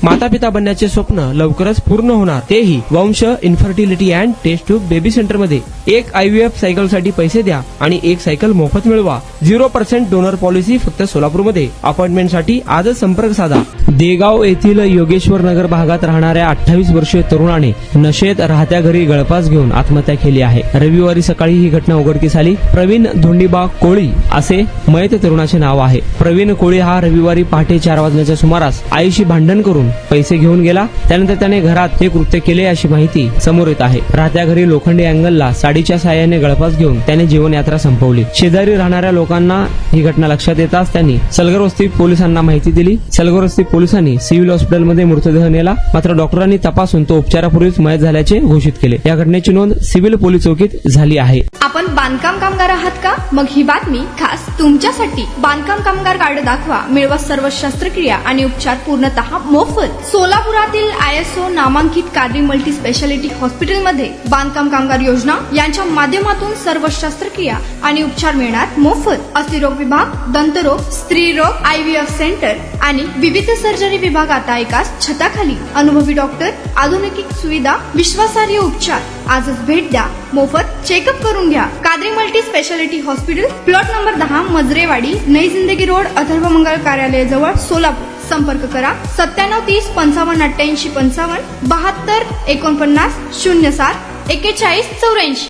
माता पिता बनण्याचे स्वप्न लवकरच पूर्ण होणार, तेही Vansh infertility and test tube baby centre मध्ये। एक IVF सायकल साठी पैसे द्या आणि एक सायकल मोफत मिळवा। 0% डोनर पॉलिसी फक्त सोलापूरमध्ये। अपॉइंटमेंट साठी आजच संपर्क साधा। देगाव येथील योगेश्वर नगर भागात राहणाऱ्या 28 वर्षीय तरुणाने नशेत राहत्या घरी गळफास घेऊन आत्महत्या केली आहे। रविवारी सकाळी ही घटना उघडकीस आली। प्रवीण धोंडीबा कोळी असे मयत तरुणाचे नाव आहे। प्रवीण कोळी हा रविवारी पहाटे 4 वाजण्याच्या सुमारास आईशी भांडण करून पैसे घेऊन गेला। त्यानंतर त्याने घरात हे कृत्य केले अशी माहिती समोर येत आहे। राहत्या घरी लोखंडी अँगलला साडीच्या साहाय्याने गळफास घेऊन त्याने जीवनयात्रा संपवली। शेजारी राहणाऱ्या लोकांना ही घटना लक्षात येताच त्यांनी सलगरवस्ती पोलिसांना माहिती दिली। सलगरवस्ती पोलिसांनी सिव्हिल हॉस्पिटलमध्ये मृतदेह नेला, मात्र डॉक्टरांनी तपासून तो उपचारापूर्वीच मयत झाल्याचे घोषित केले। या घटनेची नोंद सिव्हिल पोलीस चौकीत झाली आहे। आपण बांधकाम कामगार आहात का? मग ही बातमी खास तुमच्यासाठी। बांधकाम कामगार कार्ड दाखवा, मिळवा सर्व शस्त्रक्रिया आणि उपचार पूर्णतः मोफत। सोलापुरातील ISO नामांकित कादरी मल्टी स्पेशालिटी हॉस्पिटलमध्ये बांधकाम कामगार योजना यांच्या माध्यमातून सर्व शस्त्रक्रिया आणि उपचार मिळणार मोफत। अस्थिरोग विभाग, दंतरोग, स्त्रीरोग, IVF सेंटर आणि विविध सर्जरी विभाग आता एकाच छताखाली। अनुभवी डॉक्टर, आधुनिक सुविधा, विश्वासार्ह उपचार। आजच भेट द्या, मोफत चेकअप करून घ्या। Qadri multi speciality hospital, plot number 10, Majrewadi, नई जिंदगी रोड, अथर्व मंगल कार्यालय जवळ, सोलापूर। संपर्क करा 9730 55 88 55 72 49 07 41 84।